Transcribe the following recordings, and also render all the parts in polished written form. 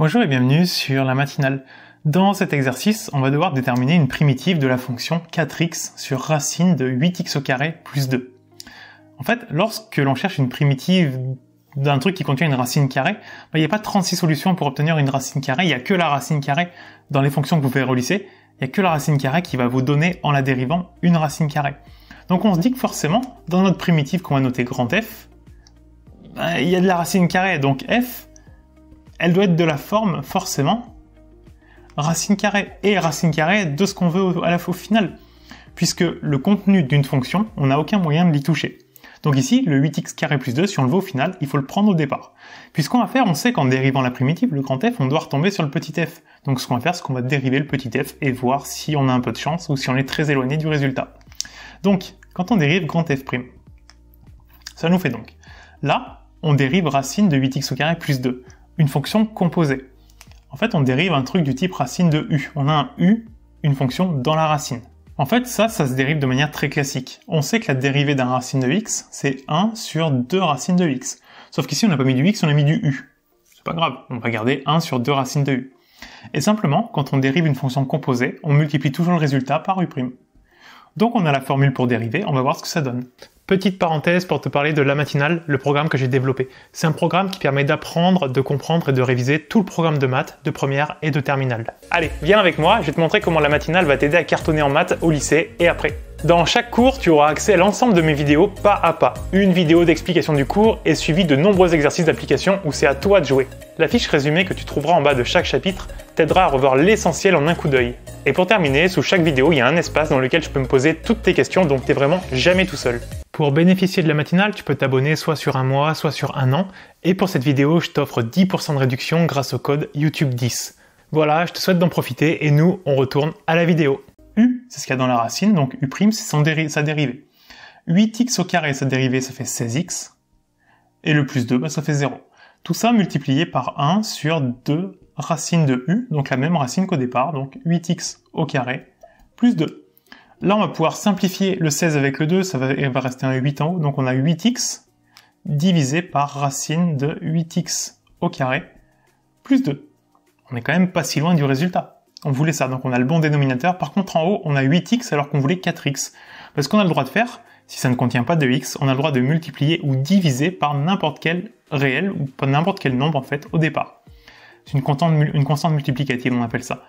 Bonjour et bienvenue sur la matinale. Dans cet exercice, on va devoir déterminer une primitive de la fonction 4x sur racine de 8x au carré plus 2. En fait, lorsque l'on cherche une primitive d'un truc qui contient une racine carrée, il n'y a pas 36 solutions pour obtenir une racine carrée, il n'y a que la racine carrée dans les fonctions que vous pouvez relisser, il n'y a que la racine carrée qui va vous donner en la dérivant une racine carrée. Donc on se dit que forcément, dans notre primitive qu'on va noter grand F, il y a de la racine carrée, donc F, elle doit être de la forme, forcément, racine carrée et racine carrée de ce qu'on veut à la fois au final. Puisque le contenu d'une fonction, on n'a aucun moyen de l'y toucher. Donc ici, le 8x carré plus 2, si on le veut au final, il faut le prendre au départ. Puis ce qu'on va faire, on sait qu'en dérivant la primitive, le grand F, on doit retomber sur le petit f. Donc ce qu'on va faire, c'est qu'on va dériver le petit f et voir si on a un peu de chance ou si on est très éloigné du résultat. Donc, quand on dérive grand f', ça nous fait donc, là, on dérive racine de 8x au carré plus 2. Une fonction composée. En fait, on dérive un truc du type racine de u. On a un u, une fonction dans la racine. En fait, ça se dérive de manière très classique. On sait que la dérivée d'un racine de x, c'est 1 sur 2 racines de x. Sauf qu'ici, on n'a pas mis du x, on a mis du u. C'est pas grave, on va garder 1 sur 2 racines de u. Et simplement, quand on dérive une fonction composée, on multiplie toujours le résultat par u'. Donc on a la formule pour dériver, on va voir ce que ça donne. Petite parenthèse pour te parler de La Matinale, le programme que j'ai développé. C'est un programme qui permet d'apprendre, de comprendre et de réviser tout le programme de maths, de première et de terminale. Allez, viens avec moi, je vais te montrer comment La Matinale va t'aider à cartonner en maths au lycée et après. Dans chaque cours, tu auras accès à l'ensemble de mes vidéos pas à pas. Une vidéo d'explication du cours est suivie de nombreux exercices d'application où c'est à toi de jouer. La fiche résumée que tu trouveras en bas de chaque chapitre t'aidera à revoir l'essentiel en un coup d'œil. Et pour terminer, sous chaque vidéo, il y a un espace dans lequel tu peux me poser toutes tes questions, donc t'es vraiment jamais tout seul. Pour bénéficier de La Matinale, tu peux t'abonner soit sur un mois, soit sur un an. Et pour cette vidéo, je t'offre 10% de réduction grâce au code YouTube10. Voilà, je te souhaite d'en profiter et nous, on retourne à la vidéo. U, c'est ce qu'il y a dans la racine, donc U', c'est sa dérivée. 8x au carré, sa dérivée, ça fait 16x. Et le plus 2, ça fait 0. Tout ça multiplié par 1 sur 2 racines de U, donc la même racine qu'au départ, donc 8x au carré plus 2. Là, on va pouvoir simplifier le 16 avec le 2, il va rester un 8 en haut, donc on a 8x divisé par racine de 8x au carré plus 2. On est quand même pas si loin du résultat. On voulait ça, donc on a le bon dénominateur. Par contre, en haut, on a 8x alors qu'on voulait 4x. Parce qu'on a le droit de faire, si ça ne contient pas de x, on a le droit de multiplier ou diviser par n'importe quel réel, ou par n'importe quel nombre en fait, au départ. C'est une constante multiplicative, on appelle ça.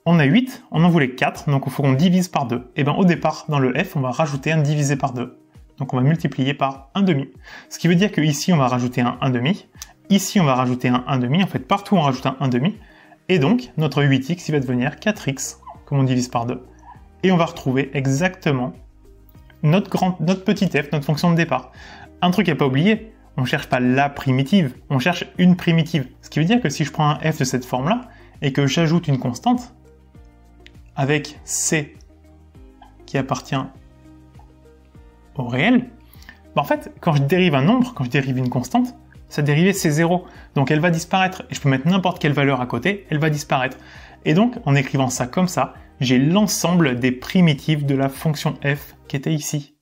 On a 8, on en voulait 4, donc il faut qu'on divise par 2. Et bien au départ, dans le f, on va rajouter un divisé par 2. Donc on va multiplier par 1/2. Ce qui veut dire qu'ici, on va rajouter un 1/2. Ici, on va rajouter un 1/2. En fait, partout, on rajoute un 1/2. Et donc, notre 8x, il va devenir 4x, comme on divise par 2. Et on va retrouver exactement notre petit f, notre fonction de départ. Un truc à pas oublier, on ne cherche pas la primitive, on cherche une primitive. Ce qui veut dire que si je prends un f de cette forme-là, et que j'ajoute une constante, avec c qui appartient au réel, en fait, quand je dérive un nombre, quand je dérive une constante, sa dérivée c'est 0, donc elle va disparaître, et je peux mettre n'importe quelle valeur à côté, elle va disparaître. Et donc, en écrivant ça comme ça, j'ai l'ensemble des primitives de la fonction f qui était ici.